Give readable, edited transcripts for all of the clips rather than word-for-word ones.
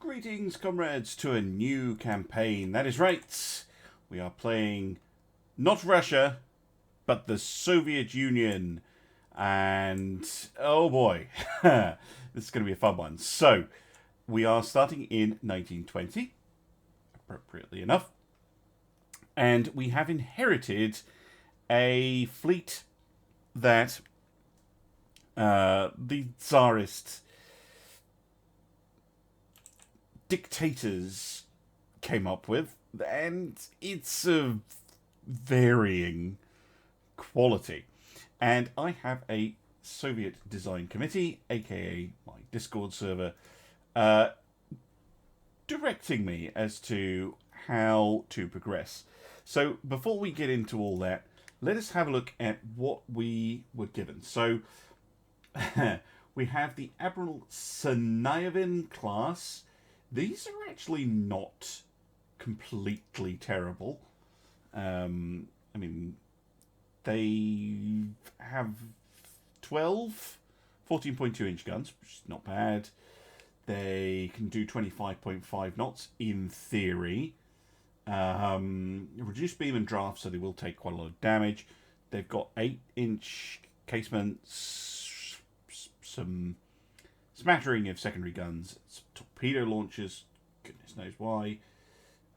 Greetings, comrades, to a new campaign. That is right. We are playing not Russia, but the Soviet Union. And, oh boy, this is going to be a fun one. So, we are starting in 1920, appropriately enough. And we have inherited a fleet that the Tsarist dictators came up with, and it's of varying quality. And I have a Soviet design committee, aka my Discord server, directing me as to how to progress. So before we get into all that, let us have a look at what we were given. So we have the Admiral Sanayevin class. These are actually not completely terrible. I mean, they have 12 14.2 inch guns, which is not bad. They can do 25.5 knots in theory. Reduced beam and draft, so they will take quite a lot of damage. They've got 8-inch casements, some smattering of secondary guns, some torpedo launchers, goodness knows why.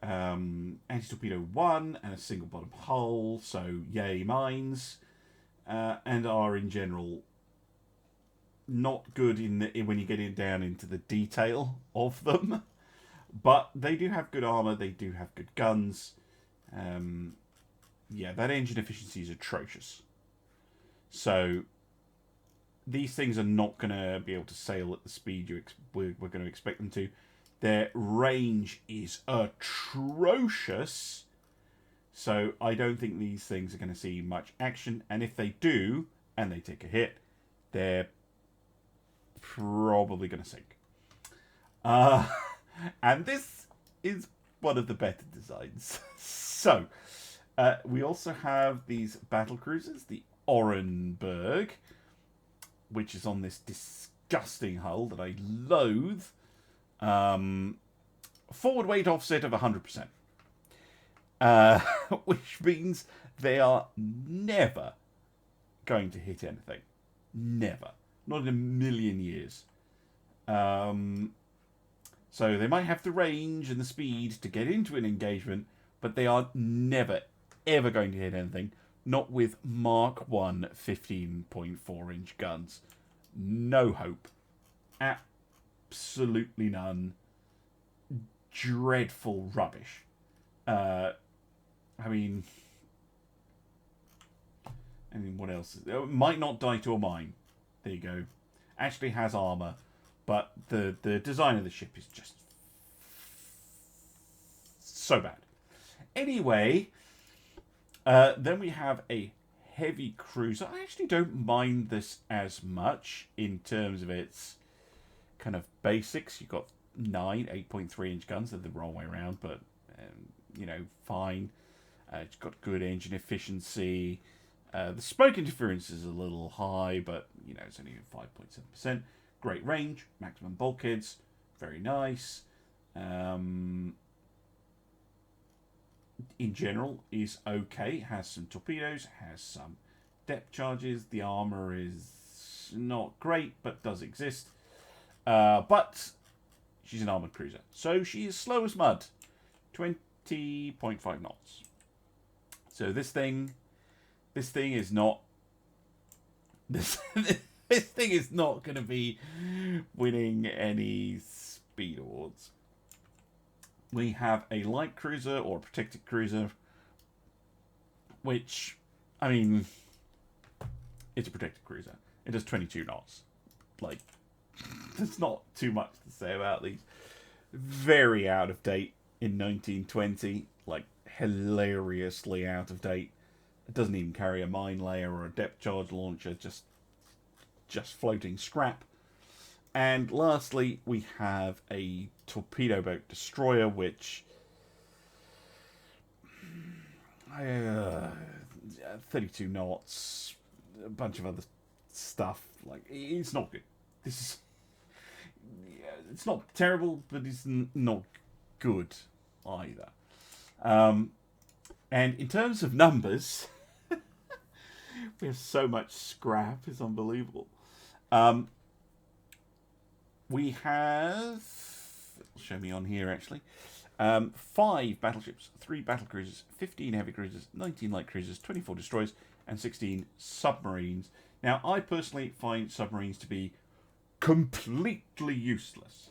Anti-torpedo 1 and a single bottom hull, so yay mines, and are in general not good when you get down into the detail of them, but they do have good armor, they do have good guns. Yeah, that engine efficiency is atrocious. So these things are not going to be able to sail at the speed we're going to expect them to. Their range is atrocious, so I don't think these things are going to see much action. And if they do, and they take a hit, they're probably going to sink. And this is one of the better designs. So, we also have these battle cruisers, the Orenburg, which is on this disgusting hull that I loathe. Forward weight offset of 100%. Which means they are never going to hit anything. Never. Not in a million years. So they might have the range and the speed to get into an engagement, but they are never, ever going to hit anything. Not with Mark 1 15.4 inch guns. No hope. Absolutely none. Dreadful rubbish. I mean, what else? It might not die to a mine. There you go. Actually has armor, but the design of the ship is just so bad. Anyway, then we have a heavy cruiser. I actually don't mind this as much in terms of its kind of basics. You've got 8.3 inch guns. They're the wrong way around, but fine. It's got good engine efficiency. The smoke interference is a little high, but it's only 5.7%. Great range, maximum bulkheads, very nice. In general, is okay. Has some torpedoes, has some depth charges. The armor is not great, but does exist. But she's an armored cruiser, so she is slow as mud. 20.5 knots. So this thing is not this thing is not going to be winning any speed awards. We have a light cruiser or a protected cruiser, which, I mean, it's a protected cruiser. It does 22 knots. Like, there's not too much to say about these. Very out of date in 1920, like hilariously out of date. It doesn't even carry a mine layer or a depth charge launcher, just floating scrap. And lastly, we have a torpedo boat destroyer, which 32 knots, a bunch of other stuff. Like, it's not good. it's not terrible, but it's not good either. And in terms of numbers, we have so much scrap, it's unbelievable. We have, show me on here actually, 5 battleships, 3 battlecruisers, 15 heavy cruisers, 19 light cruisers, 24 destroyers, and 16 submarines. Now, I personally find submarines to be completely useless.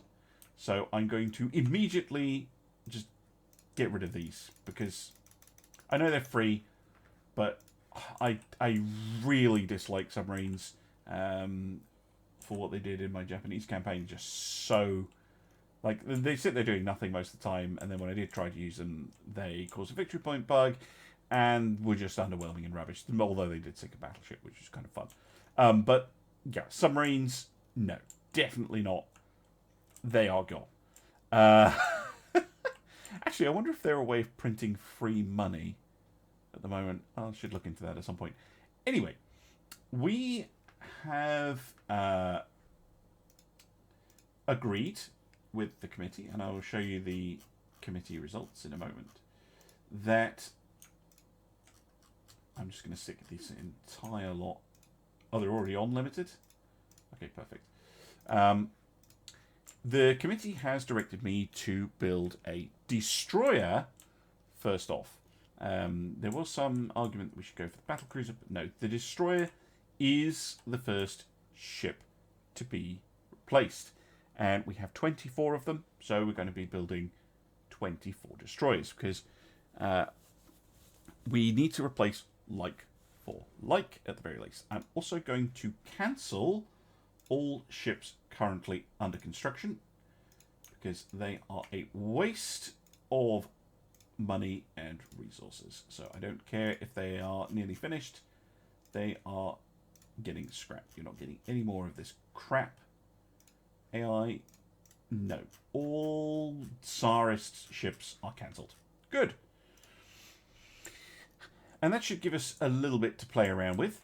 So I'm going to immediately just get rid of these, because I know they're free, but I really dislike submarines for what they did in my Japanese campaign. Just so, like, they sit there doing nothing most of the time, and then when I did try to use them, they caused a victory point bug, and were just underwhelming and rubbish, although they did sink a battleship, which was kind of fun. But, yeah, submarines, no, definitely not. They are gone. Actually, I wonder if they're a way of printing free money at the moment. I should look into that at some point. Anyway, we have agreed with the committee, and I will show you the committee results in a moment, that I'm just going to stick this entire lot. Oh, they're already on limited? Okay, perfect. The committee has directed me to build a destroyer first off. There was some argument that we should go for the battlecruiser, but no, the destroyer is the first ship to be replaced. And we have 24 of them, so we're going to be building 24 destroyers, because we need to replace like for like at the very least. I'm also going to cancel all ships currently under construction, because they are a waste of money and resources. So I don't care if they are nearly finished, they are getting scrapped. You're not getting any more of this crap. AI, no. All Tsarist ships are cancelled. Good. And that should give us a little bit to play around with.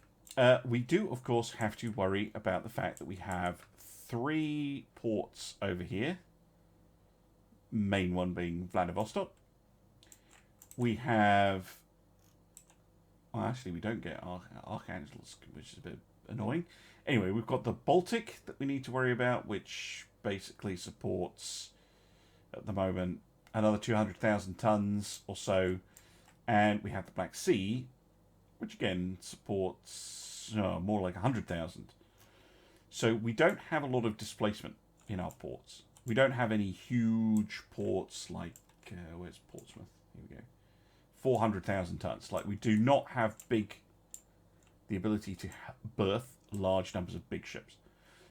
We do, of course, have to worry about the fact that we have 3 ports over here. Main one being Vladivostok. We have... Well, actually, we don't get Archangels, which is a bit annoying. Anyway, we've got the Baltic that we need to worry about, which basically supports, at the moment, another 200,000 tons or so. And we have the Black Sea, which again supports more like 100,000. So we don't have a lot of displacement in our ports. We don't have any huge ports like, where's Portsmouth? Here we go. 400,000 tons. Like, we do not have the ability to berth large numbers of big ships.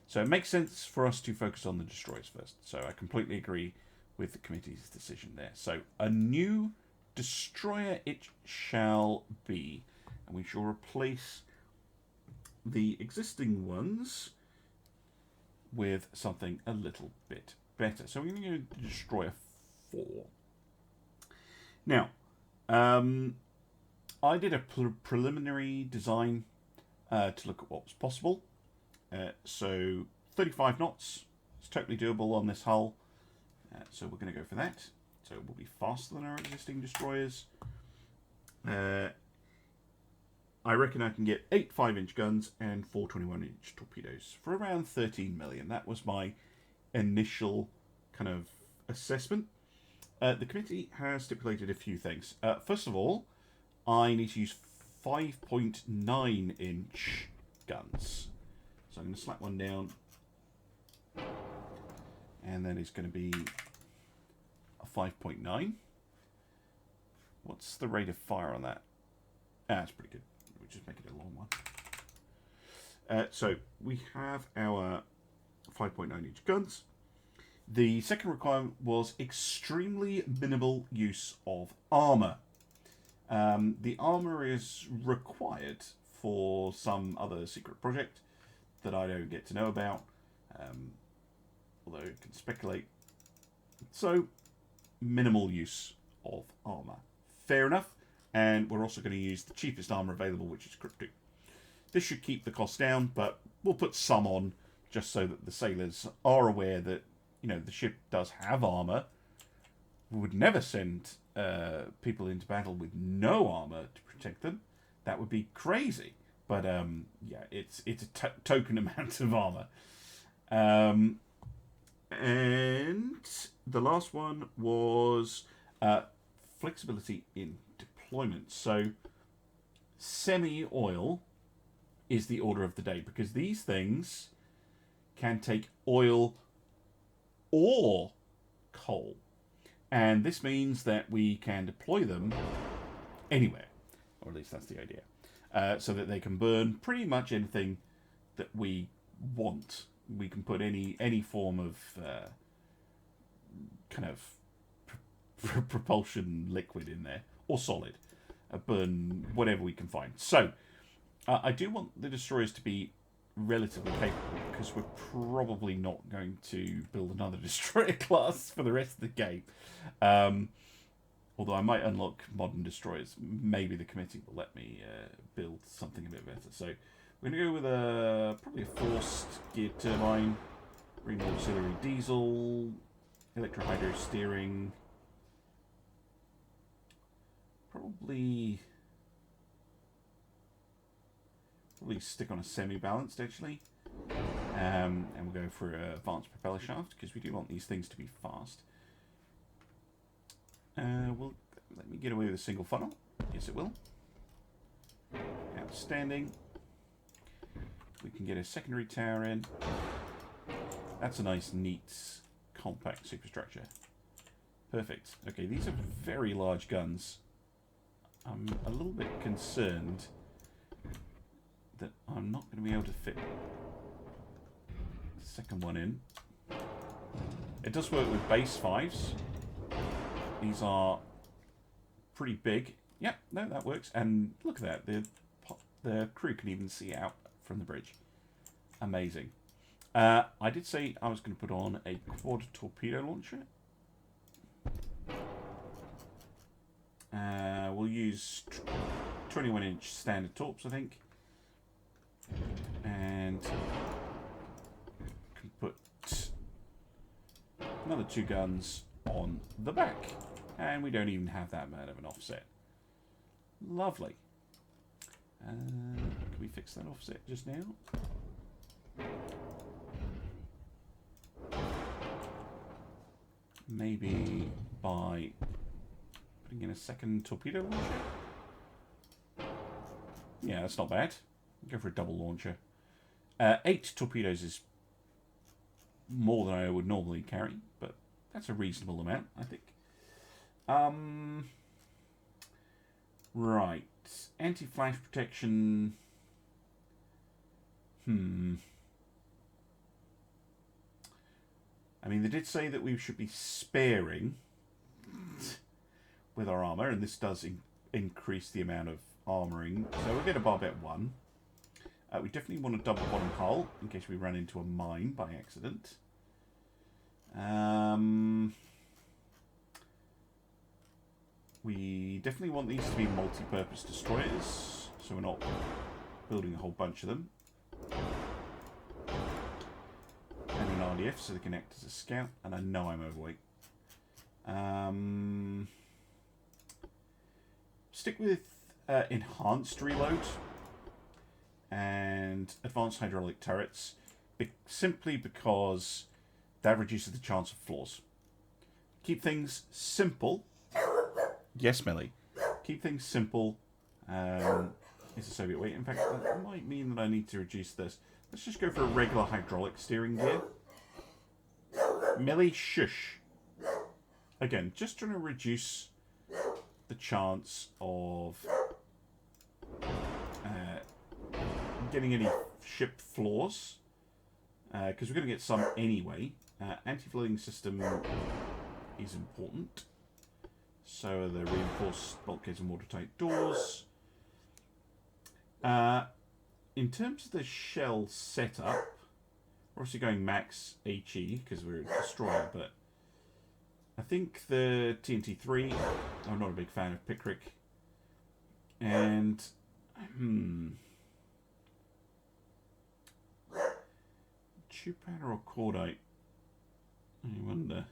So it makes sense for us to focus on the destroyers first. So I completely agree with the committee's decision there. So a new destroyer it shall be. And we shall replace the existing ones with something a little bit better. So we're going to go to Destroyer 4. Now, I did a preliminary design to look at what was possible. So 35 knots is totally doable on this hull. So we're going to go for that. So it will be faster than our existing destroyers. I reckon I can get 8 5-inch guns and 4 21-inch torpedoes for around 13 million. That was my initial kind of assessment. The committee has stipulated a few things. First of all, I need to use 5.9-inch guns. So I'm going to slap one down. And then it's going to be a 5.9. What's the rate of fire on that? That's pretty good. We'll just make it a long one. So we have our 5.9-inch guns. The second requirement was extremely minimal use of armour. The armour is required for some other secret project that I don't get to know about, although I can speculate. So, minimal use of armour. Fair enough, and we're also going to use the cheapest armour available, which is Crypto. This should keep the cost down, but we'll put some on just so that the sailors are aware that, you know, the ship does have armour. We would never send people into battle with no armour to protect them. That would be crazy. But, yeah, it's a token amount of armour. And the last one was flexibility in deployment. So semi-oil is the order of the day, because these things can take oil or coal. And this means that we can deploy them anywhere, or at least that's the idea, so that they can burn pretty much anything that we want. We can put any form of kind of propulsion liquid in there, or solid, burn whatever we can find. So I do want the destroyers to be relatively capable, because we're probably not going to build another destroyer class for the rest of the game. Although I might unlock modern destroyers. Maybe the committee will let me build something a bit better. So we're going to go with probably a forced geared turbine, marine auxiliary diesel, electro-hydro steering, probably stick on a semi-balanced, actually. And we'll go for an advanced propeller shaft, because we do want these things to be fast. Well, let me get away with a single funnel. Yes, it will. Outstanding. We can get a secondary tower in. That's a nice, neat, compact superstructure. Perfect. Okay, these are very large guns. I'm a little bit concerned that I'm not going to be able to fit the second one in. It does work with base 5s. These are pretty big. Yep, no, that works. And look at that. The crew can even see out from the bridge. Amazing. I did say I was going to put on a quad torpedo launcher. We'll use 21-inch standard torps, I think. And can put another 2 guns on the back. And we don't even have that bad of an offset. Lovely. Can we fix that offset just now? Maybe by putting in a second torpedo launcher? Yeah, that's not bad. Go for a double launcher. 8 torpedoes is more than I would normally carry, but that's a reasonable amount, I think. Right. Anti-flash protection. I mean, they did say that we should be sparing with our armour, and this does increase the amount of armouring. So we'll get a barbette 1. We definitely want a double bottom hull, in case we run into a mine by accident. We definitely want these to be multi-purpose destroyers, so we're not building a whole bunch of them. And an RDF, so they can act as a scout, and I know I'm overweight. Stick with enhanced reload and advanced hydraulic turrets, simply because that reduces the chance of flaws. Keep things simple. Yes, Millie. Keep things simple. It's a Soviet way. In fact, that might mean that I need to reduce this. Let's just go for a regular hydraulic steering gear. Millie, shush. Again, just trying to reduce the chance of getting any ship flaws, because we're going to get some anyway. Anti-flooding system is important. So the reinforced bulkheads and watertight doors. In terms of the shell setup, we're obviously going max HE because we're a destroyer, but I think the TNT-3, I'm not a big fan of Pickrick. And Chupata or cordite? I wonder.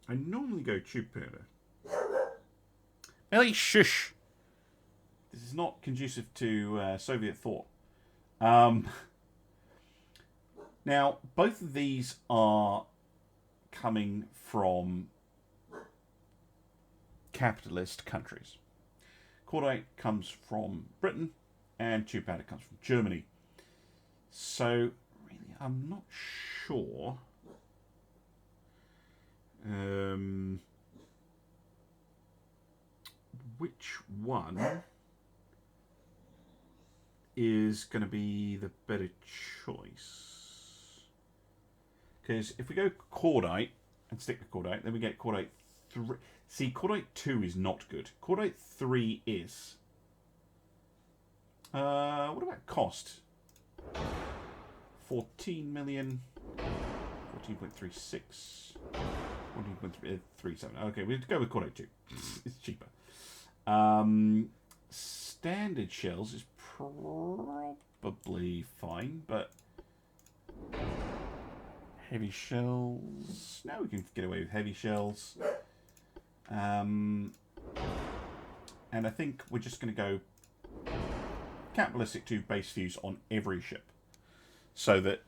I normally go Chupata. Ellie, shush! This is not conducive to Soviet thought. Now, both of these are coming from capitalist countries. Cordite comes from Britain, and Chupata comes from Germany. So, really, I'm not sure. Which one is going to be the better choice? Because if we go cordite and stick with cordite, then we get cordite 3. See, cordite 2 is not good. Cordite 3 is. What about cost? 14 million. 14.36. 14.37. Okay, we'll go with cordite 2. It's cheaper. Standard shells is probably fine, but heavy shells. No, we can get away with heavy shells. And I think we're just going to go capitalistic 2 base fuse on every ship, so that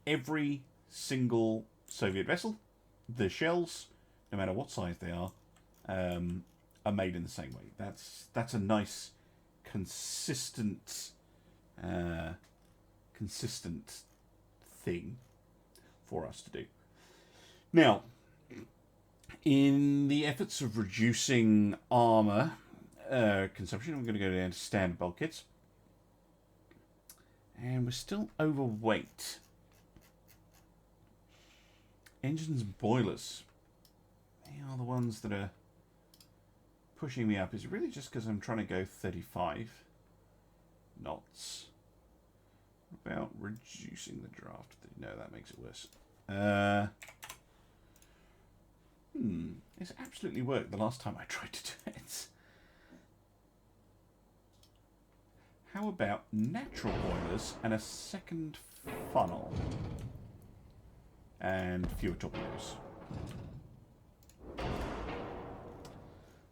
every single Soviet vessel, the shells, no matter what size they are made in the same way. That's a nice, consistent thing for us to do. Now, in the efforts of reducing armor consumption, I'm going to go down to standard bulkheads, and we're still overweight. Engines and boilers, they are the ones that are pushing me up. Is it really just because I'm trying to go 35 knots? What about reducing the draft? No, that makes it worse. It's absolutely worked the last time I tried to do it. How about natural boilers and a second funnel? And fewer torpedoes.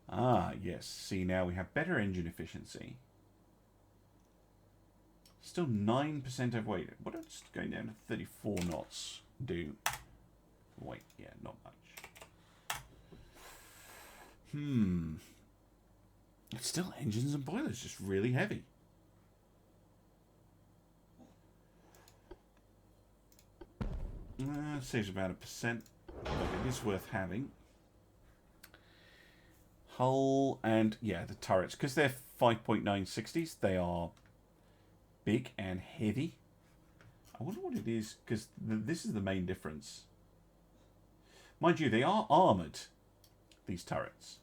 Ah, yes. See, now we have better engine efficiency. Still 9% overweight. What does going down to 34 knots do? Wait, yeah, not much. It's still engines and boilers, just really heavy. Saves about 1%, but it is worth having. Hull and, yeah, the turrets. Because they're 5.960s, they are big and heavy. I wonder what it is, because this is the main difference. Mind you, they are armoured, these turrets,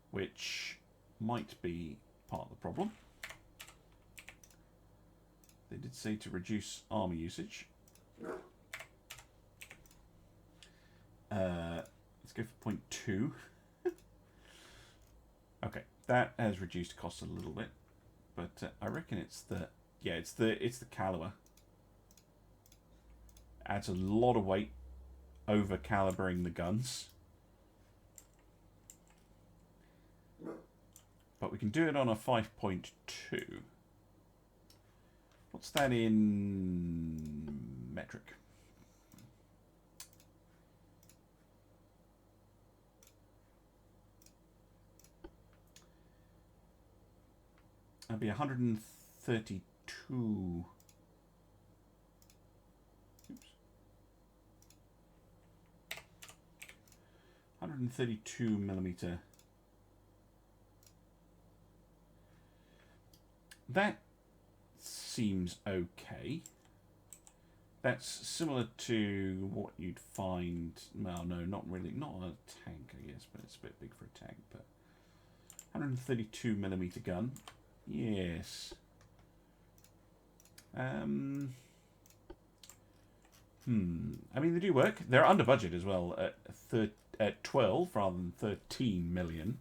which might be part of the problem. They did say to reduce armour usage. Let's go for 0.2. Okay, that has reduced costs a little bit, but I reckon it's the caliber. Adds a lot of weight over calibering the guns, but we can do it on a 5.2. What's that in metric? That'd be 132. Oops. 132 millimeter. That seems okay. That's similar to what you'd find. Well, no, not really. Not on a tank, I guess, but it's a bit big for a tank. But 132 millimeter gun. Yes. I mean, they do work. They're under budget as well at 12 rather than 13 million.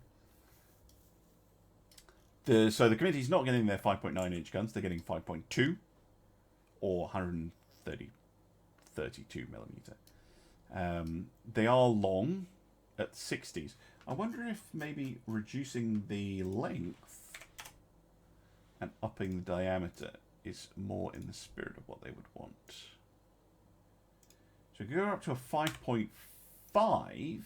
So the committee's not getting their 5.9-inch guns. They're getting 5.2 or 132 millimeter. They are long at 60s. I wonder if maybe reducing the length and upping the diameter is more in the spirit of what they would want. So if you go up to a 5.5,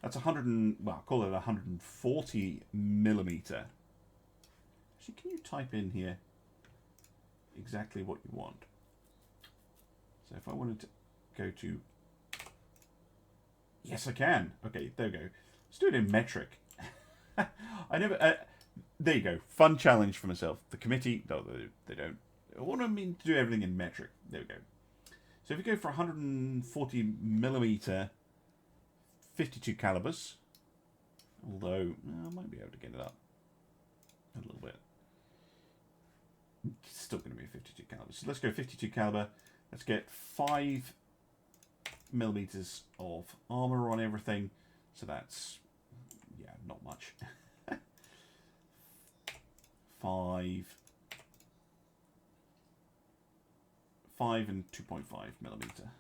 that's 100 well, I'll call it 140 millimeter. Actually, can you type in here exactly what you want? So if I wanted to go to, yes, I can. Okay, there we go. Let's do it in metric. I never. There you go. Fun challenge for myself. The committee, no, they don't. I want to do everything in metric. There we go. So if you go for 140 millimeter, 52 calibers, although I might be able to get it up a little bit. It's still going to be 52 calibers. So let's go 52 caliber. Let's get 5 millimeters of armor on everything. So that's, yeah, not much. 5 and 2.5 millimeter.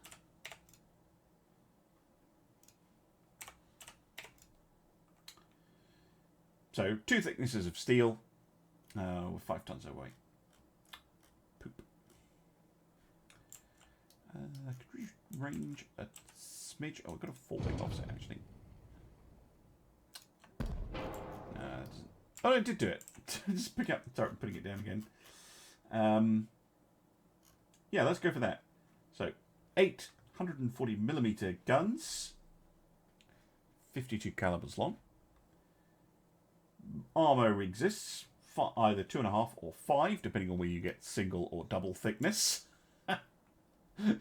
So 2 thicknesses of steel with 5 tons of weight. Poop. Could we range a smidge? Oh, we've got a 4-bit offset actually. Oh, I did do it. Just pick up, start putting it down again. Yeah, let's go for that. So, 840 millimeter guns, 52 calibers long. Armor exists for either 2.5 or 5, depending on where you get single or double thickness. It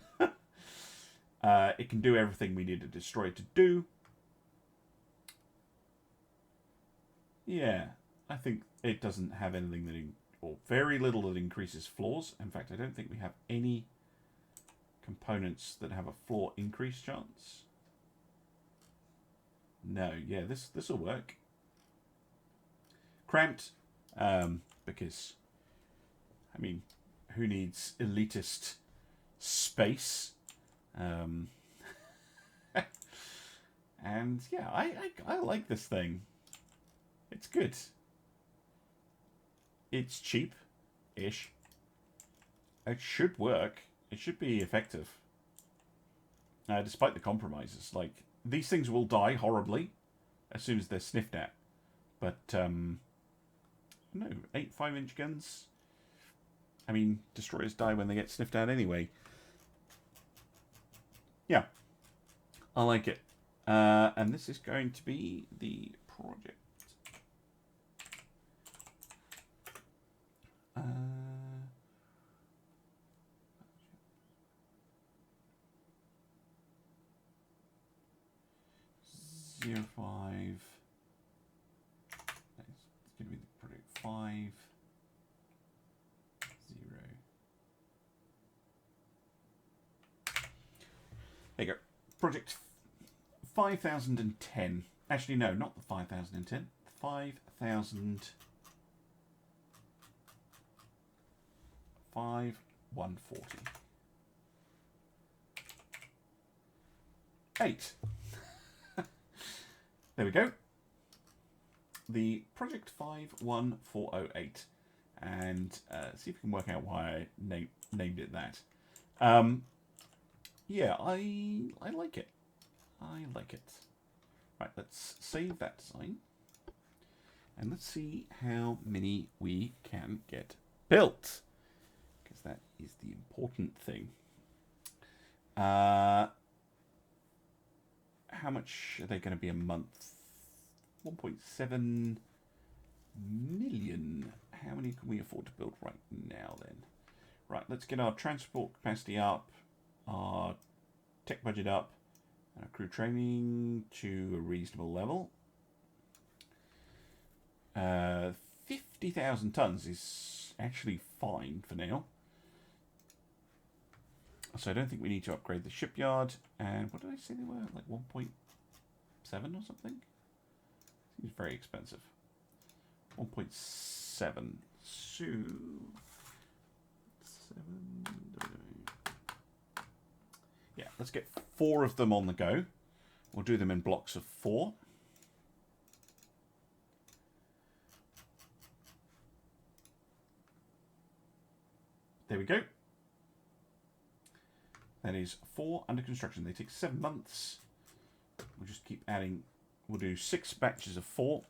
can do everything we need a destroyer to do. Yeah, I think it doesn't have anything that, or very little that increases floors. In fact, I don't think we have any components that have a floor increase chance. No, yeah, this will work. Cramped, because, I mean, who needs elitist space? And yeah, I like this thing. It's good. It's cheap-ish. It should work. It should be effective. Despite the compromises. Like, these things will die horribly as soon as they're sniffed at. But, no, 8 5-inch guns. I mean, destroyers die when they get sniffed at anyway. Yeah. I like it. And this is going to be the project. 05. It's going to be the project 50. There you go. Project 5010. Actually, no, not the 5010. 5140. 8. There we go. The Project 51408. And see if we can work out why I named it that. Yeah, I like it. I like it. Right, let's save that design. And let's see how many we can get built. Because that is the important thing. How much are they going to be a month? 1.7 million. How many can we afford to build right now then? Right, let's get our transport capacity up, our tech budget up, and our crew training to a reasonable level. 50,000 tons is actually fine for now. So I don't think we need to upgrade the shipyard. And what did I say they were? Like 1.7 or something? Seems very expensive. 1.7. So... 7... Yeah, let's get 4 of them on the go. We'll do them in blocks of 4. There we go. That is 4 under construction. They take 7 months. We'll just keep adding. We'll do 6 batches of 4.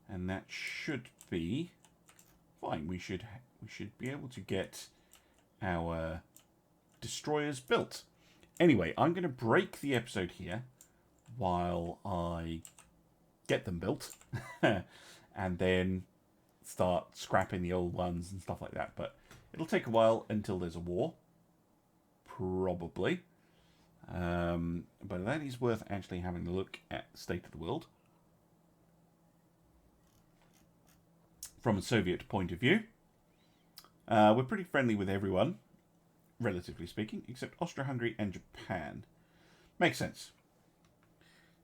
And that should be fine. We should be able to get our destroyers built. Anyway, I'm going to break the episode here while I get them built. And then start scrapping the old ones and stuff like that. But it'll take a while until there's a war. Probably. But that is worth actually having a look at the state of the world. From a Soviet point of view. We're pretty friendly with everyone, relatively speaking, except Austria-Hungary and Japan. Makes sense.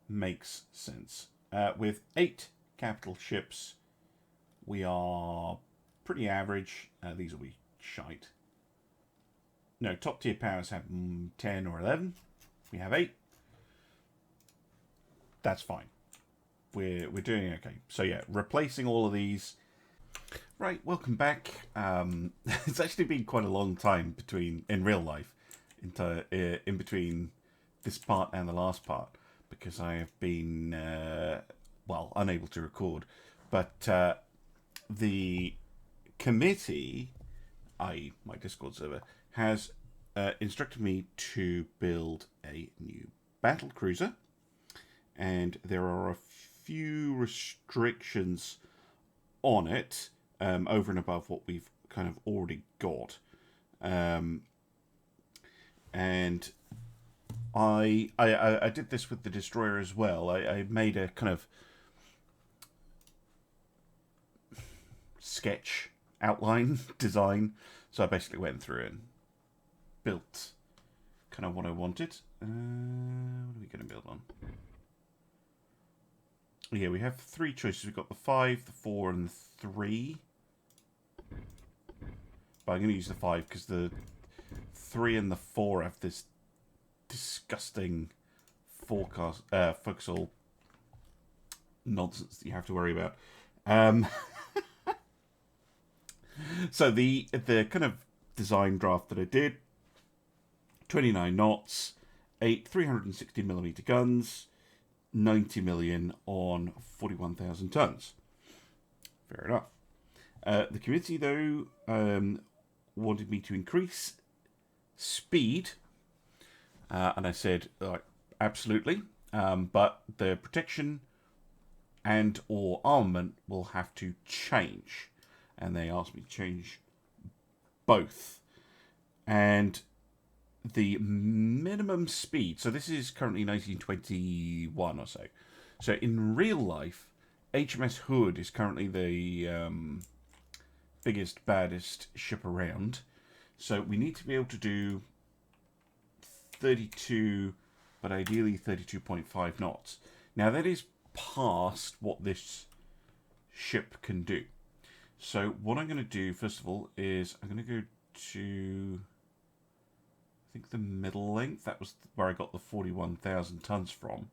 Makes sense. With 8 capital ships, we are pretty average. These will be shite. No, top tier powers have 10 or 11. We have 8. That's fine. We're doing okay. So yeah, replacing all of these. Right, welcome back. It's actually been quite a long time in real life, in between this part and the last part, because I have been unable to record. But the committee, i.e. my Discord server, has instructed me to build a new battle cruiser, and there are a few restrictions on it over and above what we've kind of already got, and I did this with the destroyer as well. I made a kind of sketch outline design, so I basically went through and built kind of what I wanted. What are we going to build on? Yeah, we have 3 choices. We've got the 5, the 4, and the 3. But I'm going to use the 5 because the 3 and the 4 have this disgusting forecastle nonsense that you have to worry about. So the kind of design draft that I did, 29 knots, 8 360mm guns, 90 million on 41,000 tons. Fair enough. The committee, though, wanted me to increase speed, and I said, absolutely, but the protection and or armament will have to change, and they asked me to change both. And the minimum speed, so this is currently 1921 or so. So in real life, HMS Hood is currently the biggest, baddest ship around. So we need to be able to do 32, but ideally 32.5 knots. Now that is past what this ship can do. So what I'm going to do, first of all, is I'm going to go to, I think, the middle length. That was where I got the 41,000 tons from.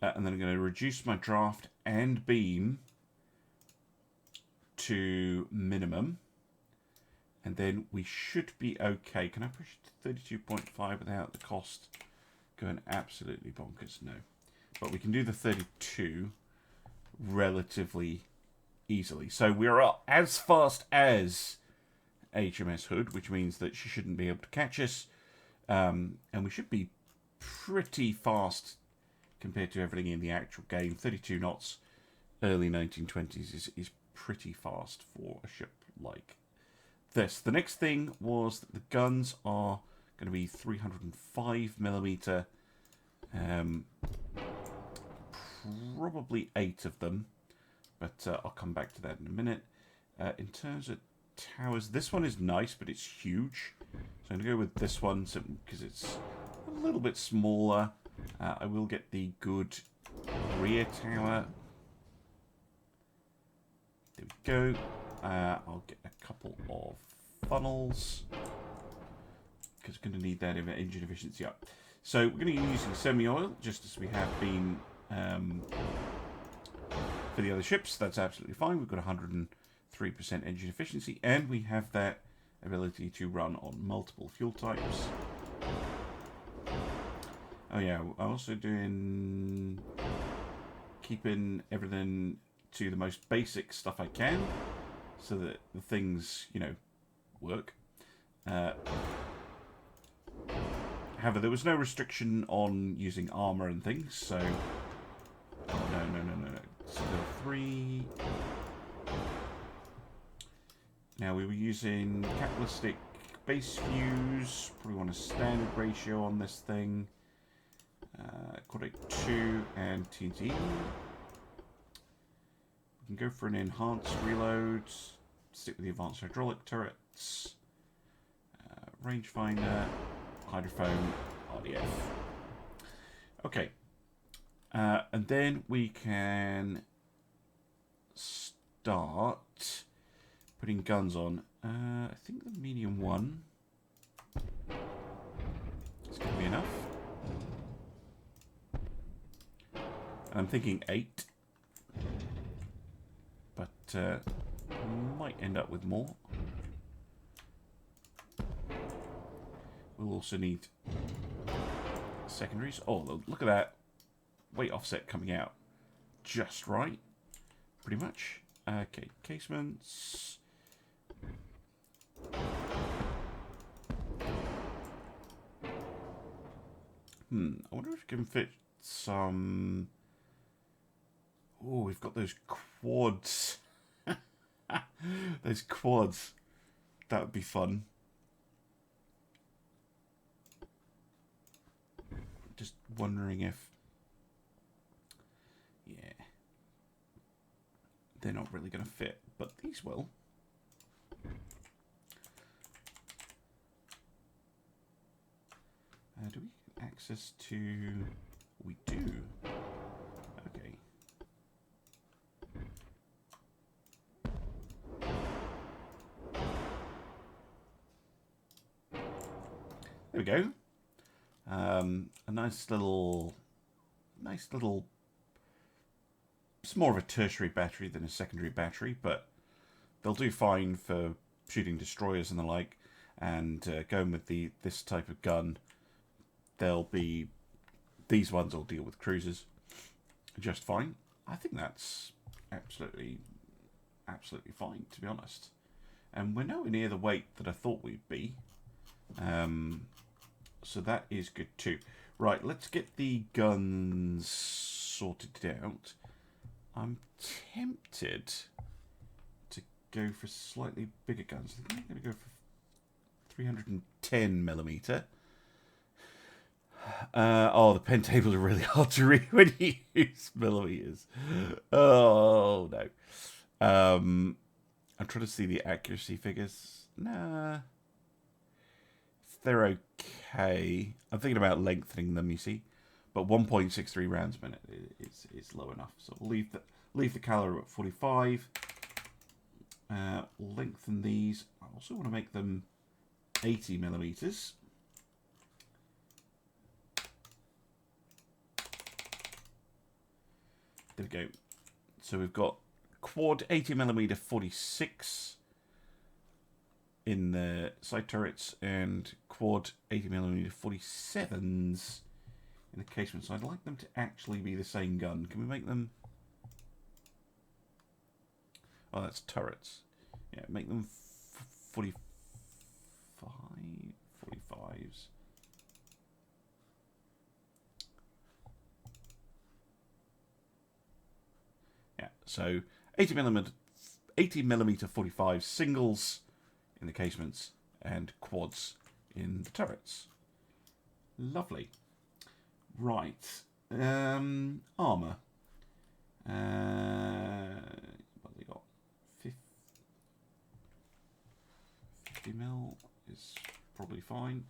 And then I'm going to reduce my draft and beam to minimum. And then we should be okay. Can I push it to 32.5 without the cost going absolutely bonkers? No. But we can do the 32 relatively easily. So we're up as fast as HMS Hood, which means that she shouldn't be able to catch us. And we should be pretty fast compared to everything in the actual game. 32 knots, early 1920s is pretty fast for a ship like this. The next thing was that the guns are going to be 305mm. Probably 8 of them, but I'll come back to that in a minute. In terms of towers, this one is nice, but it's huge. So I'm going to go with this one because it's a little bit smaller. I will get the good rear tower. There we go. I'll get a couple of funnels because we're going to need that engine efficiency up. So we're going to be using semi-oil just as we have been for the other ships. That's absolutely fine. We've got 103% engine efficiency, and we have that ability to run on multiple fuel types. Oh yeah, I'm also keeping everything to the most basic stuff I can, so that the things, you know, work. However, there was no restriction on using armor and things, so... Oh, no. Skill 3. Now, we were using capitalistic base fuse. Probably want a standard ratio on this thing. Quadrate 2 and TNT. We can go for an enhanced reload. Stick with the advanced hydraulic turrets. Rangefinder. Hydrophone. RDF. Okay. And then we can start putting guns on. I think the medium one is going to be enough. And I'm thinking 8. But might end up with more. We'll also need secondaries. Oh, look at that. Weight offset coming out just right. Pretty much. Okay, casements. I wonder if we can fit some... Oh, we've got those quads. Those quads. That would be fun. Just wondering if... Yeah. They're not really going to fit, but these will. Do we get access to... We do. Okay. There we go. A nice little... It's more of a tertiary battery than a secondary battery, but they'll do fine for shooting destroyers and the like. And going with this type of gun, these ones will deal with cruisers just fine. I think that's absolutely fine, to be honest. And we're nowhere near the weight that I thought we'd be. So that is good too. Right, let's get the guns sorted out. I'm tempted to go for slightly bigger guns. I think I'm going to go for 310mm. Oh, the pen tables are really hard to read when you use millimeters. Oh, no. I'm trying to see the accuracy figures. Nah. They're okay. I'm thinking about lengthening them, you see. But 1.63 rounds a minute is low enough. So we'll leave the caliber at 45. We'll lengthen these. I also want to make them 80mm. There we go. So we've got quad 80mm 46 in the side turrets and quad 80mm 47s in the casement. So I'd like them to actually be the same gun. Can we make them... Oh, that's turrets. Yeah, make them 45, 45s. Yeah, so 80mm 45 singles in the casements and quads in the turrets. Lovely. Right. Armour. What have they got? 50mm is probably fine.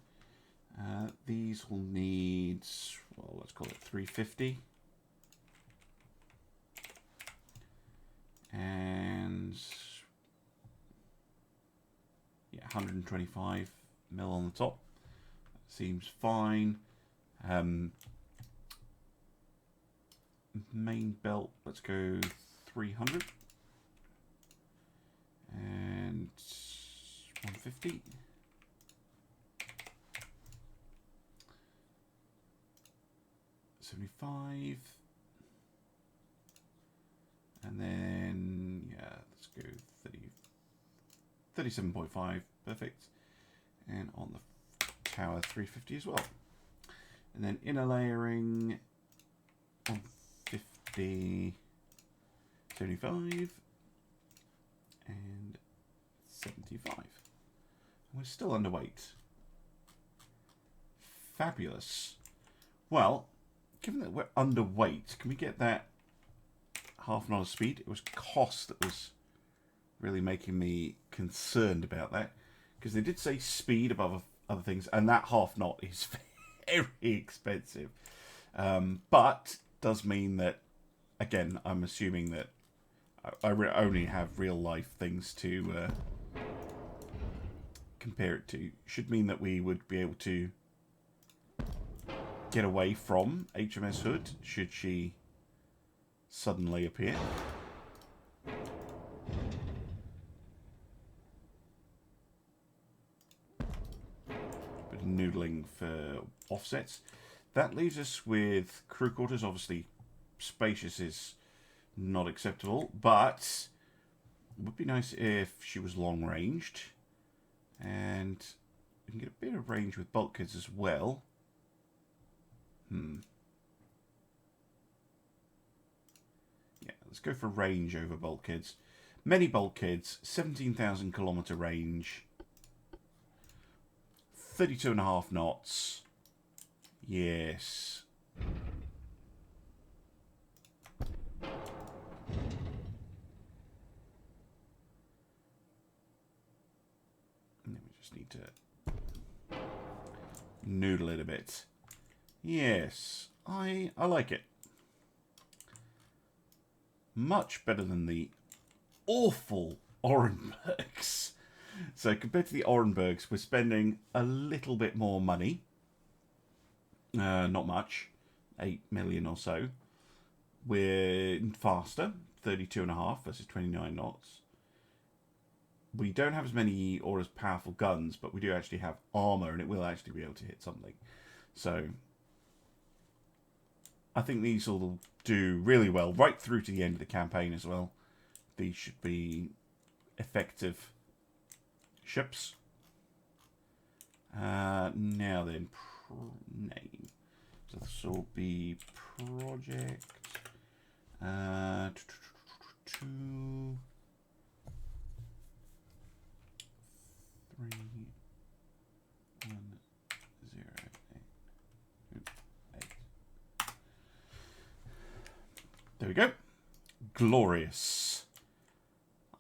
These will need, well, let's call it 350. 125 mil on the top. Seems fine. Main belt, let's go 300. And 150. $75. And then, yeah, let's go 37.5. Perfect. And on the tower, 350 as well. And then inner layering, 150, 75, and 75. And we're still underweight. Fabulous. Well, given that we're underweight, can we get that half knot of speed? It was cost that was really making me concerned about that, because they did say speed above other things, and that half knot is very expensive. But does mean that, again, I'm assuming that I only have real life things to compare it to. Should mean that we would be able to get away from HMS Hood should she suddenly appear. Bit of noodling for offsets. That leaves us with crew quarters. Obviously, spacious is not acceptable, but it would be nice if she was long ranged, and we can get a bit of range with bulkheads as well. Yeah, let's go for range over bulkheads. Many bulkheads, 17,000 kilometer range, 32.5 knots. Yes. And then we just need to noodle it a bit. Yes, I like it. Much better than the awful Orenbergs. So compared to the Orenbergs, we're spending a little bit more money. Not much, 8 million or so. We're faster, 32.5 versus 29 knots. We don't have as many or as powerful guns, but we do actually have armor, and it will actually be able to hit something. So I think these will do really well right through to the end of the campaign as well. These should be effective ships. Now then, name. So this will be project 2, 3, 1, 0, 8. There we go. Glorious.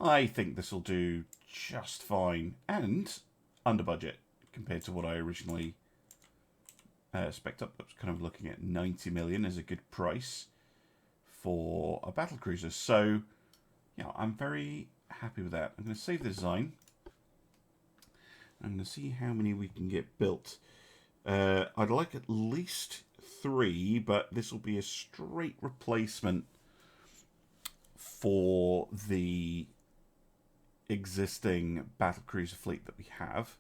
I think this will do just fine and under budget compared to what I originally spec'd up. I was kind of looking at 90 million as a good price for a battlecruiser. So, yeah, I'm very happy with that. I'm going to save the design. I'm going to see how many we can get built. I'd like at least 3, but this will be a straight replacement for the existing battlecruiser fleet that we have.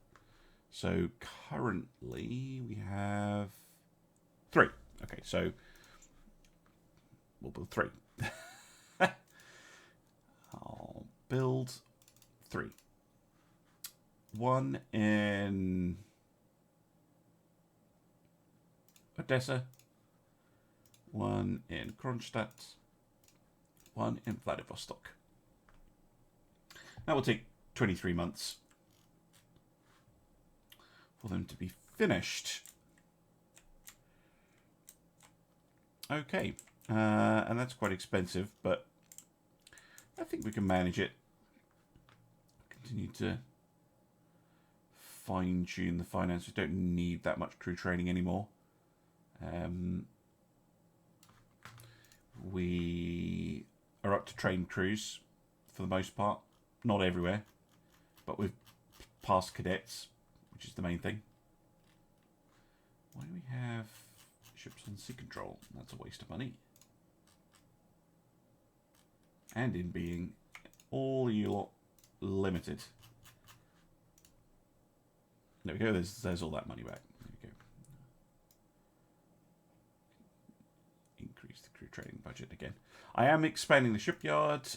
So currently we have 3. Okay, so we'll build 3. I'll build 3. 1 in Odessa, 1 in Kronstadt, 1 in Vladivostok. That will take 23 months for them to be finished. Okay, and that's quite expensive, but I think we can manage it. Continue to fine-tune the finances. We don't need that much crew training anymore. We are up to trained crews for the most part. Not everywhere, but we've past cadets, which is the main thing. Why do we have ships on sea control? That's a waste of money. And in being all you lot limited. There we go, there's all that money back. There we go. Increase the crew training budget again. I am expanding the shipyard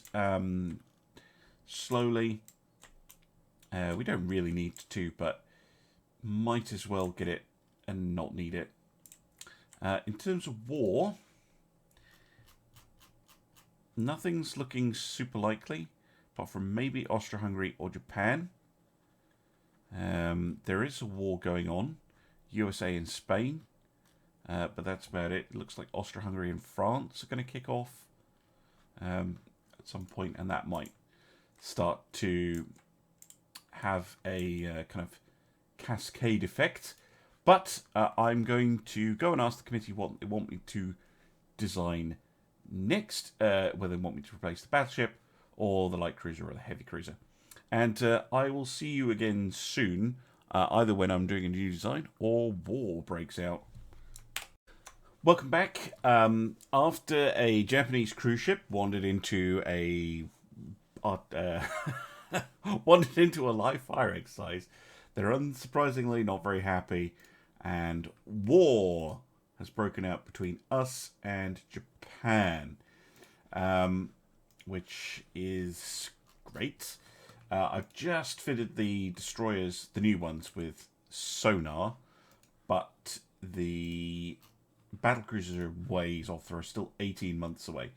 slowly. We don't really need to, but might as well get it and not need it. In terms of war, nothing's looking super likely, apart from maybe Austria-Hungary or Japan. There is a war going on, USA and Spain, but that's about it. It looks like Austria-Hungary and France are going to kick off at some point, and that might start to have a kind of cascade effect. But I'm going to go and ask the committee what they want me to design next, whether they want me to replace the battleship or the light cruiser or the heavy cruiser. And I will see you again soon, either when I'm doing a new design or war breaks out. Welcome back. After a Japanese cruise ship wandered into a live fire exercise, they're unsurprisingly not very happy, and war has broken out between us and Japan, which is great. I've just fitted the destroyers, the new ones, with sonar, but the battlecruisers are ways off. They're still 18 months away.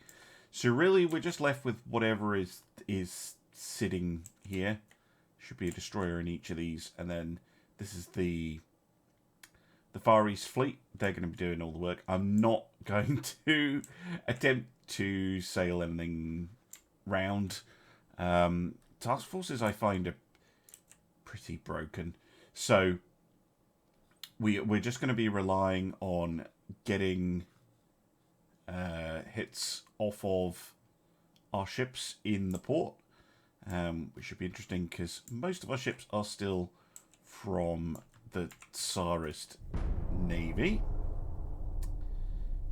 So really, we're just left with whatever is sitting here. Should be a destroyer in each of these, and then this is the Far East Fleet. They're going to be doing all the work. I'm not going to attempt to sail anything round. Task forces I find are pretty broken, so we're just going to be relying on getting hits off of our ships in the port, which should be interesting because most of our ships are still from the Tsarist Navy.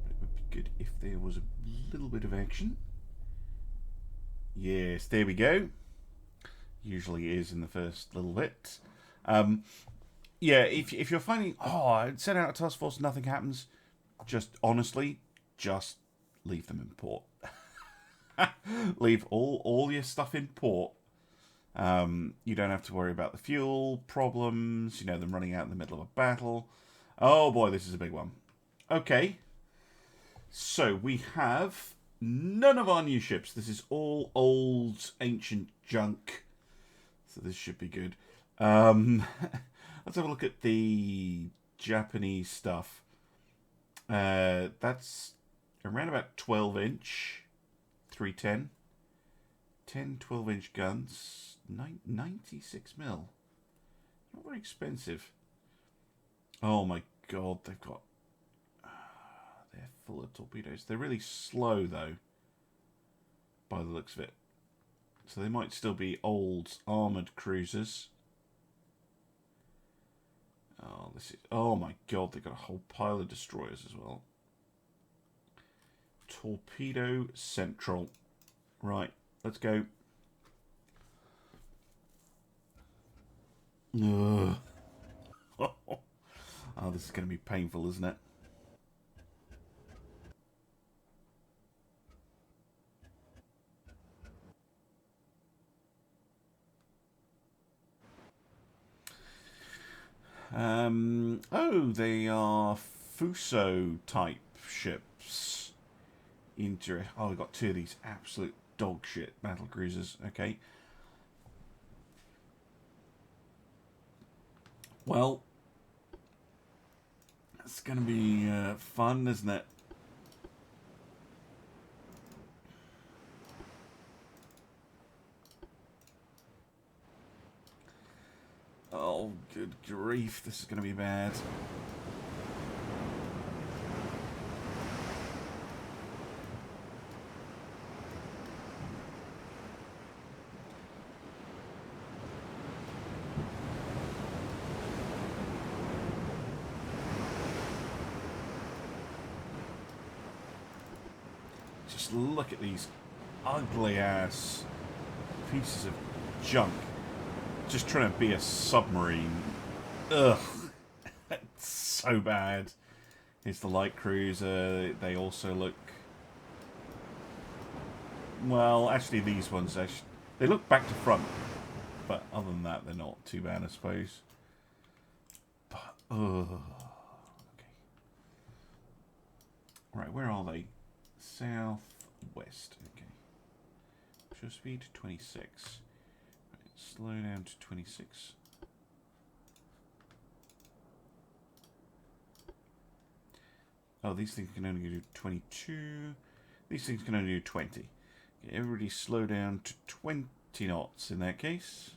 But it would be good if there was a little bit of action. Yes, there we go. Usually is in the first little bit. Yeah, if you're finding, I sent out a task force, nothing happens, just honestly, just leave them in port. Leave all your stuff in port. You don't have to worry about the fuel problems, them running out in the middle of a battle. Oh boy, this is a big one. Okay, so we have none of our new ships. This is all old, ancient junk. So this should be good. Let's have a look at the Japanese stuff. That's around about 12-inch, 310. 10, 12-inch guns, 96 mil. Not very expensive. Oh my god, they've got... they're full of torpedoes. They're really slow, though, by the looks of it. So they might still be old armoured cruisers. Oh, this is... oh my god, they've got a whole pile of destroyers as well. Torpedo Central. Right, let's go. Ugh. Oh, this is going to be painful, isn't it? Oh, they are Fuso type ships. Oh, we've got two of these absolute dog shit battle cruisers. Okay. Well, it's going to be fun, isn't it? Oh, good grief. This is going to be bad. Just look at these ugly-ass pieces of junk. Just trying to be a submarine. Ugh. It's so bad. Here's the light cruiser. They also look... Well, actually these ones, they look back to front. But other than that, they're not too bad, I suppose. But, ugh. Okay. Right, where are they? Southwest. Okay. Show speed 26. Right, slow down to 26. Oh, these things can only do 22. These things can only do 20. Okay, everybody slow down to 20 knots in that case.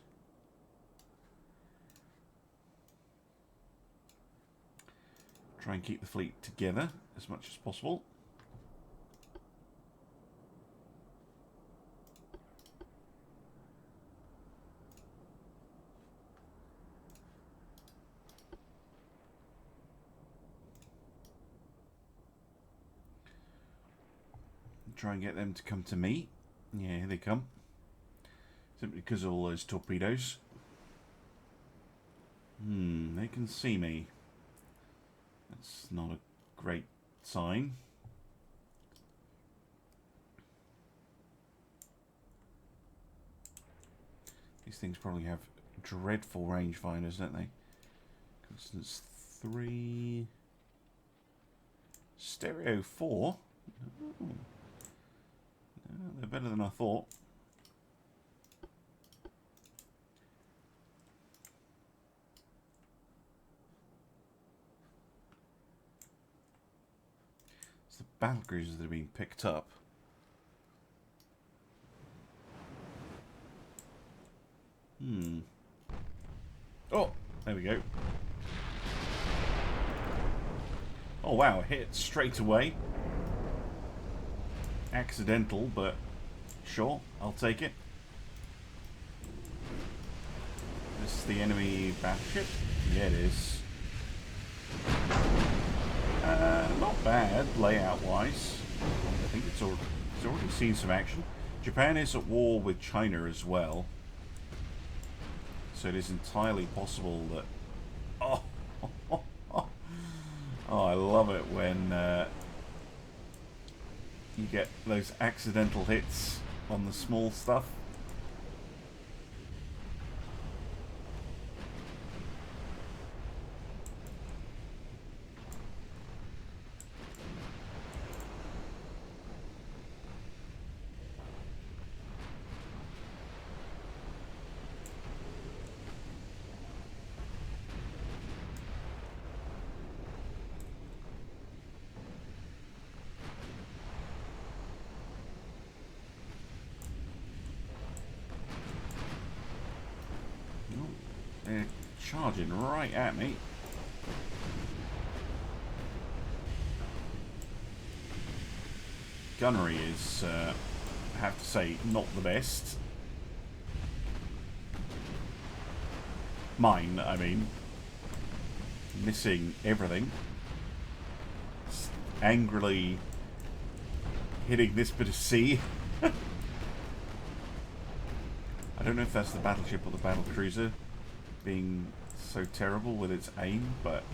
Try and keep the fleet together as much as possible. Try and get them to come to me. Yeah, here they come. Simply because of all those torpedoes. They can see me. That's not a great sign. These things probably have dreadful rangefinders, don't they? Constance 3. Stereo 4. Ooh. They're better than I thought. It's the battle cruisers that are being picked up. Oh, there we go. Oh wow, hit straight away. Accidental, but sure, I'll take it. This is the enemy battleship? Yeah, it is. Not bad, layout-wise. I think it's already seen some action. Japan is at war with China as well. So it is entirely possible that... Oh, oh, I love it when... you get those accidental hits on the small stuff. They're charging right at me. Gunnery is, I have to say, not the best. Mine, I mean. Missing everything. Just angrily hitting this bit of sea. I don't know if that's the battleship or the battle cruiser being so terrible with its aim, but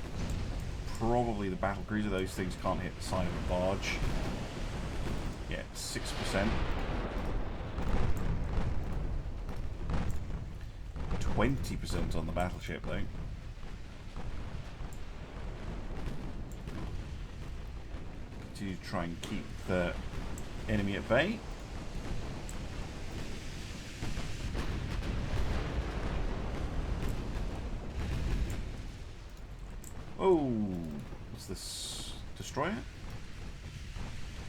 probably the battle cruiser. Those things can't hit the side of a barge. Yeah, 6%. 20% on the battleship, though. Continue to try and keep the enemy at bay. Oh, what's this? Destroyer?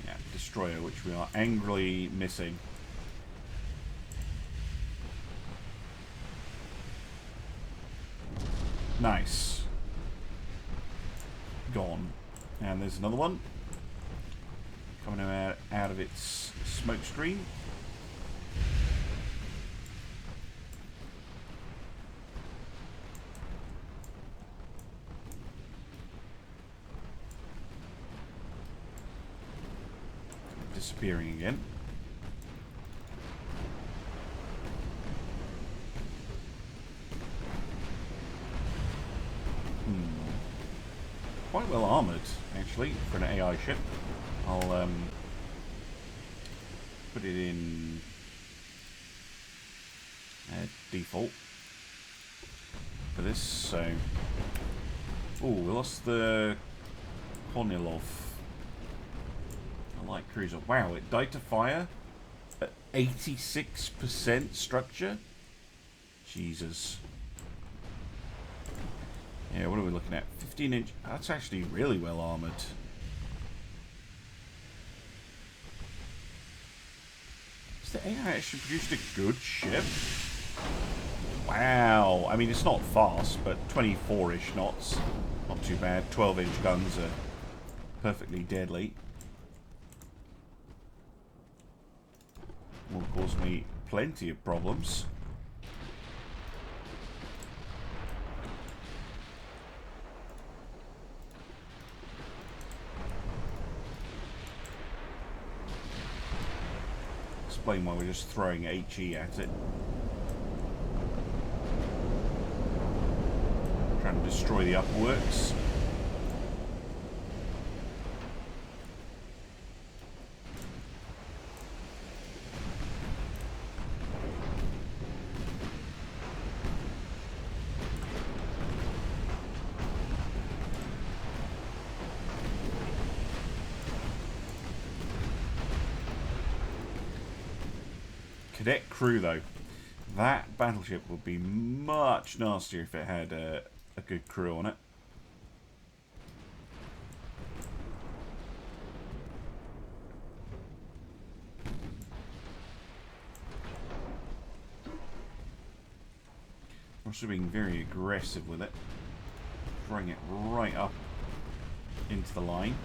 Yeah, destroyer, which we are angrily missing. Nice. Gone. And there's another one. Coming out of its smoke screen. disappearing again. Quite well armoured, actually, for an AI ship. I'll put it in default for this. So, oh, we lost the Kornilov. A light cruiser. Wow, it died to fire at 86% structure. Jesus. Yeah, what are we looking at? 15-inch. That's actually really well armoured. Has the AI actually produced a good ship? Wow. I mean, it's not fast, but 24-ish knots. Not too bad. 12-inch guns are perfectly deadly. Will cause me plenty of problems. Explain why we're just throwing HE at it. Trying to destroy the upper works. Cadet crew, though. That battleship would be much nastier if it had a good crew on it. Also being very aggressive with it. Throwing it right up into the line.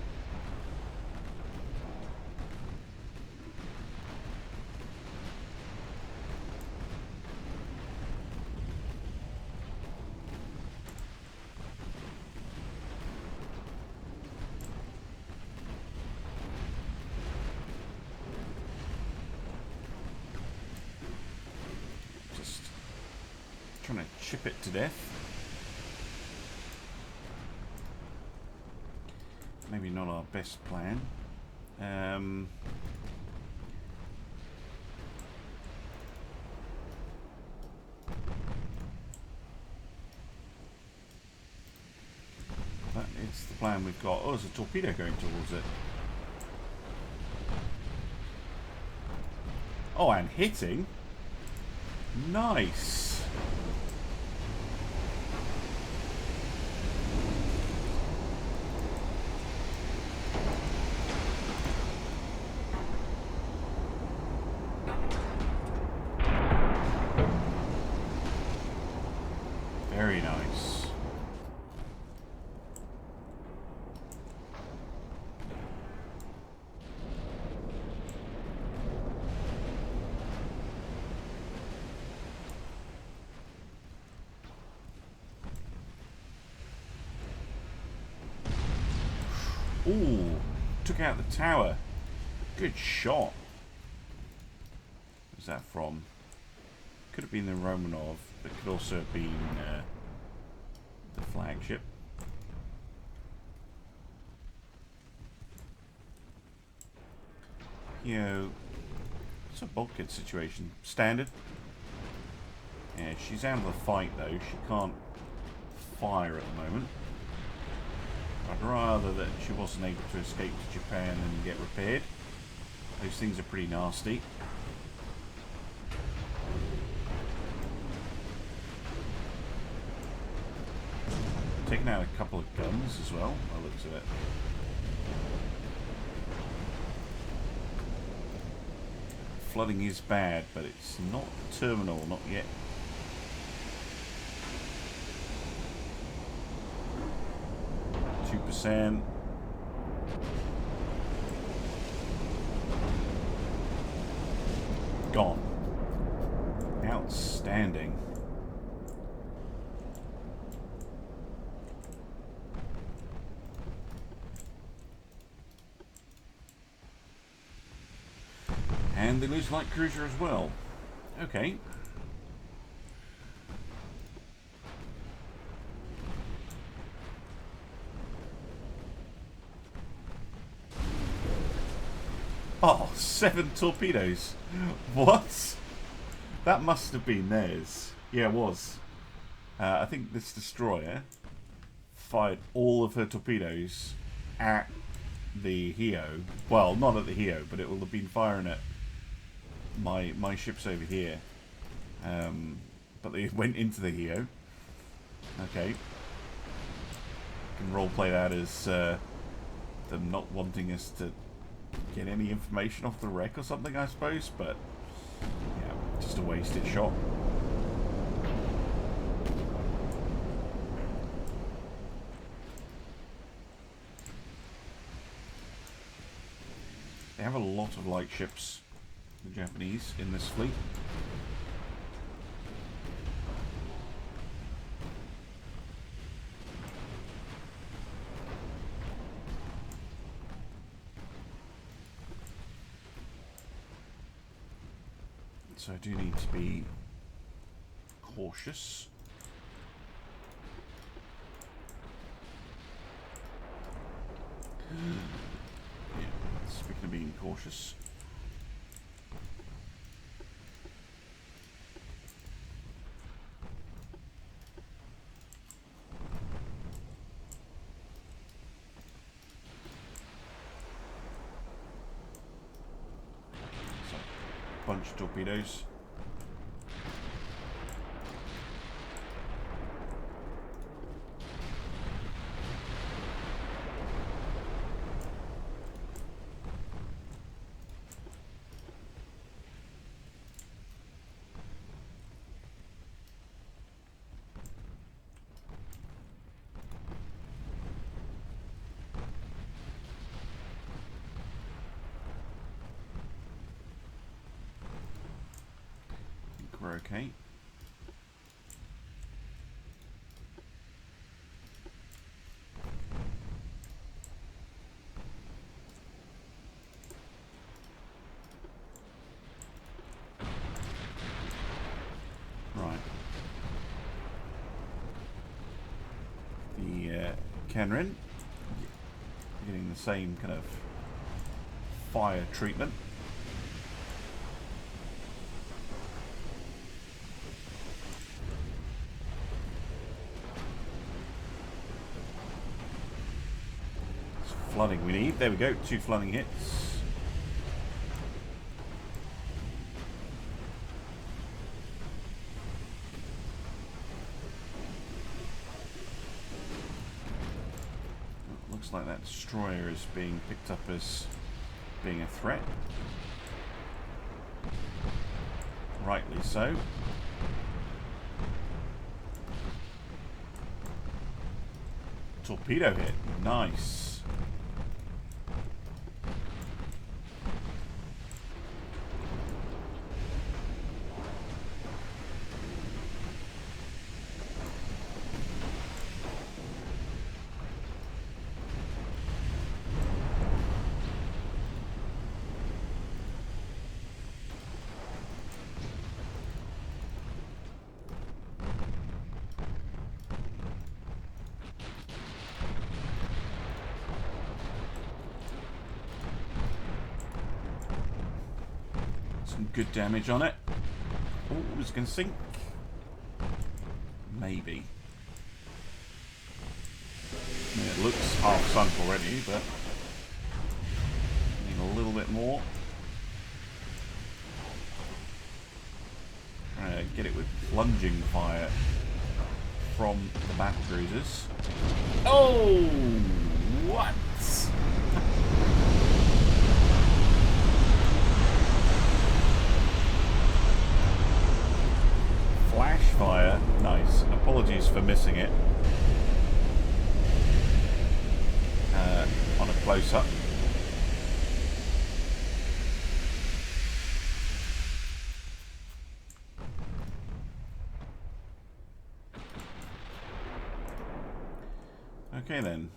Trying to chip it to death. Maybe not our best plan. That is the plan we've got. Oh, there's a torpedo going towards it. Oh, and hitting. Nice. Very nice. Ooh, took out the tower. Good shot. Where's that from? Could have been the Romanov, but could also have been the flagship. You know, it's a bulkhead situation. Standard. Yeah, she's out of the fight though. She can't fire at the moment. I'd rather that she wasn't able to escape to Japan and get repaired. Those things are pretty nasty. Taking out a couple of guns as well, by the looks of it. Flooding is bad, but it's not terminal, not yet. %. Gone. Outstanding. And they lose light cruiser as well. Okay. Oh, 7 torpedoes. What? That must have been theirs. Yeah, it was. I think this destroyer fired all of her torpedoes at the Heo. Well, not at the Heo, but it will have been firing at my ships over here. But they went into the Heo. Okay. Can roleplay that as them not wanting us to get any information off the wreck or something, I suppose. But yeah, just a wasted shot. They have a lot of light ships, the Japanese, in this fleet. So I do need to be cautious. Yeah, speaking of being cautious. So, bunch of torpedoes. We're okay. Right. The Kenrin getting the same kind of fire treatment. Flooding we need. There we go. 2 flooding hits. Looks like that destroyer is being picked up as being a threat. Rightly so. Torpedo hit. Nice. Some good damage on it. Oh, is it going to sink? Maybe. I mean, it looks half sunk already, but need a little bit more. Trying to get it with plunging fire from the back cruisers. Oh, what? Flash fire, nice. Apologies for missing it on a close-up. Okay then.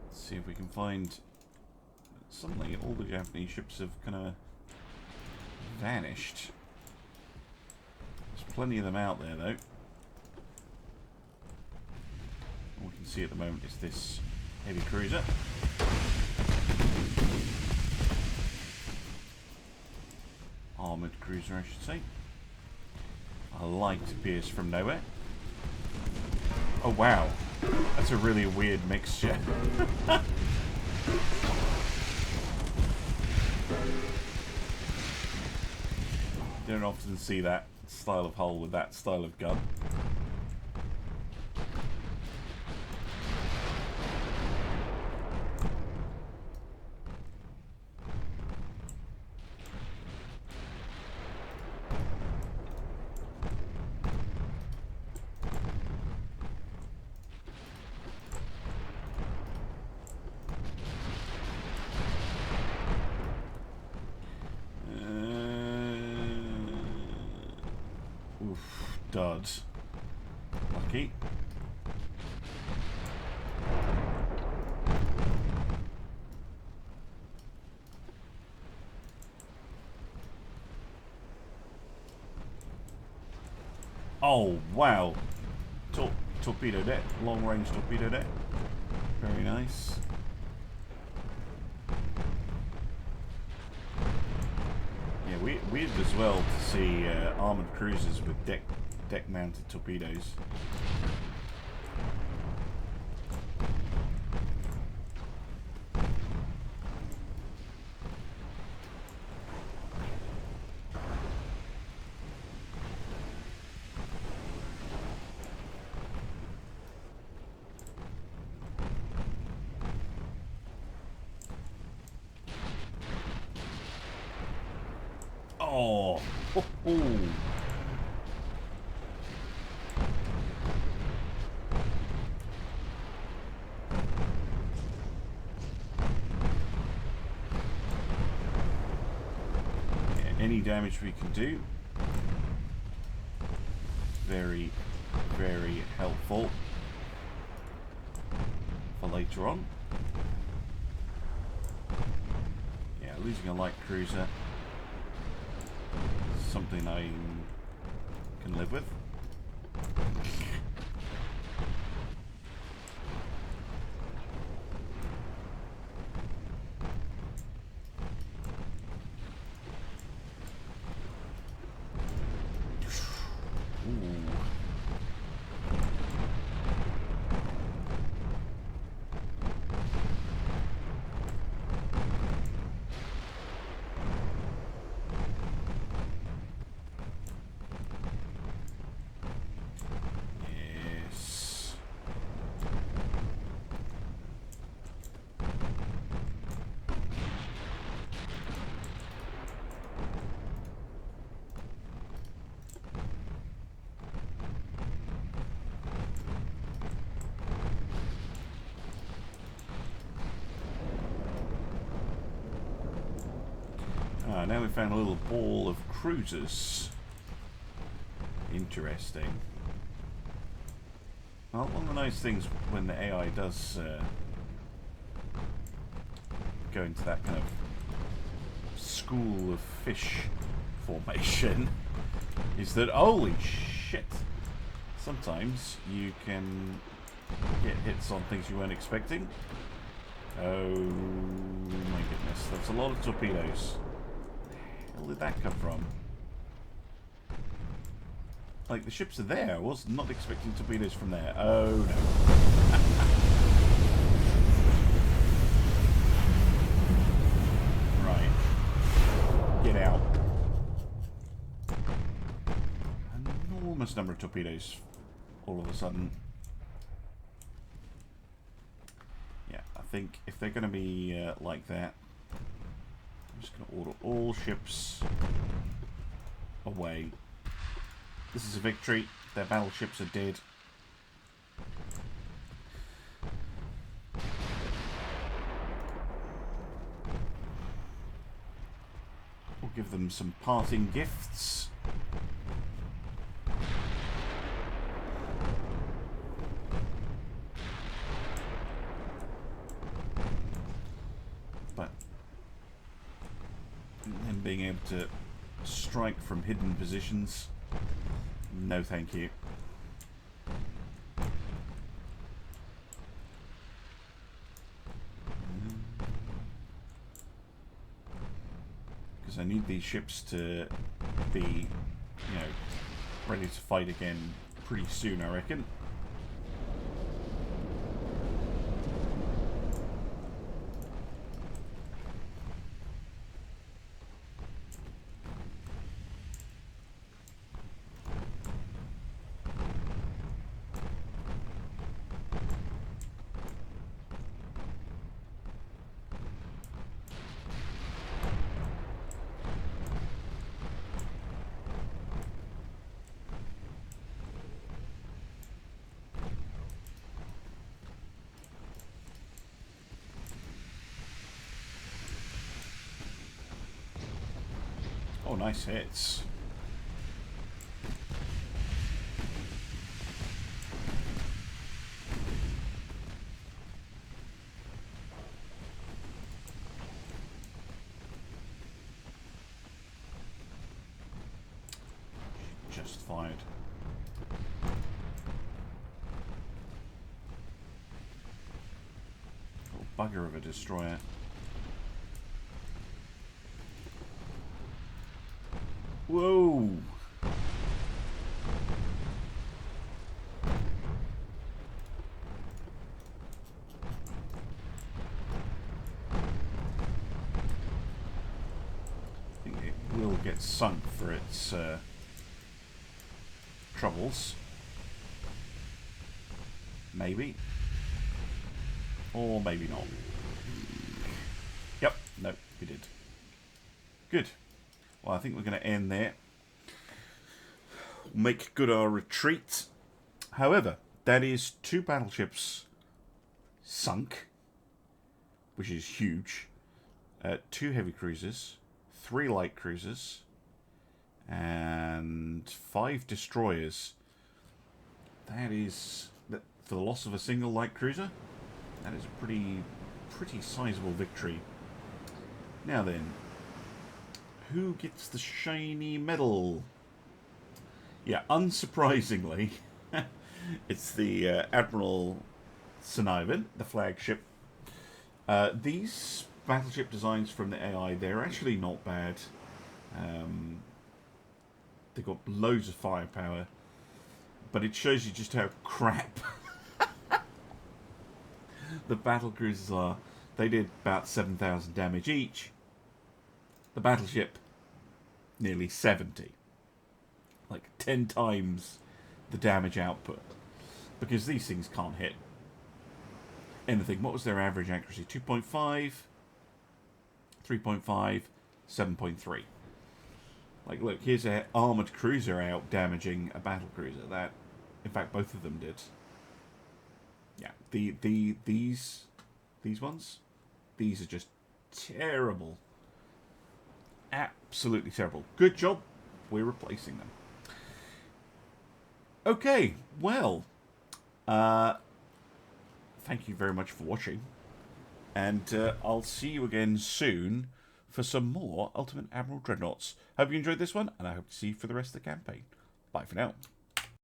Let's see if if we can find... Suddenly all the Japanese ships have kind of vanished. There's plenty of them out there though. All we can see at the moment is this heavy cruiser. Armoured cruiser, I should say. A light appears from nowhere. Oh wow, that's a really weird mixture. Don't often see that style of hull with that style of gun. Dud. Lucky. Oh, wow. Torpedo deck. Long range torpedo deck. Very nice. Yeah, weird as well to see armoured cruisers with deck-mounted torpedoes. Oh, ho, ho. Any damage we can do, very, very helpful for later on. Yeah, losing a light cruiser, something I can live with. Now we found a little ball of cruisers. Interesting. Well, one of the nice things when the AI does go into that kind of school of fish formation is that, holy shit, sometimes you can get hits on things you weren't expecting. Oh my goodness, that's a lot of torpedoes. Where did that come from? Like, the ships are there. I was not expecting torpedoes from there. Oh no. Right. Get out. An enormous number of torpedoes all of a sudden. Yeah, I think if they're going to be like that, I'm just going to order all ships away. This is a victory. Their battleships are dead. We'll give them some parting gifts. And being able to strike from hidden positions. No, thank you. Because I need these ships to be, you know, ready to fight again pretty soon, I reckon. Oh, nice hits. Just fired. Little bugger of a destroyer. Whoa! I think it will get sunk for its troubles. Maybe. Or maybe not. Yep, no, we did. Good. Well, I think we're going to end there. Make good our retreat. However, that is 2 battleships sunk, which is huge. 2 heavy cruisers, 3 light cruisers, and 5 destroyers. That is, for the loss of a single light cruiser, that is a pretty sizable victory. Now then, who gets the shiny medal? Yeah, unsurprisingly, it's the Admiral Sunless, the flagship. These battleship designs from the AI, they're actually not bad. They've got loads of firepower, but it shows you just how crap the battle cruisers are. They did about 7,000 damage each. The battleship, nearly 70. Like 10 times the damage output. Because these things can't hit anything. What was their average accuracy? 2.5, 3.5, 7.3. Like, look, here's an armoured cruiser out damaging a battle cruiser. That, in fact, both of them did. Yeah, these ones, these are just terrible. Absolutely terrible. Good job. We're replacing them. Okay, well, thank you very much for watching, and I'll see you again soon for some more Ultimate Admiral Dreadnoughts. Hope you enjoyed this one, and I hope to see you for the rest of the campaign. Bye for now.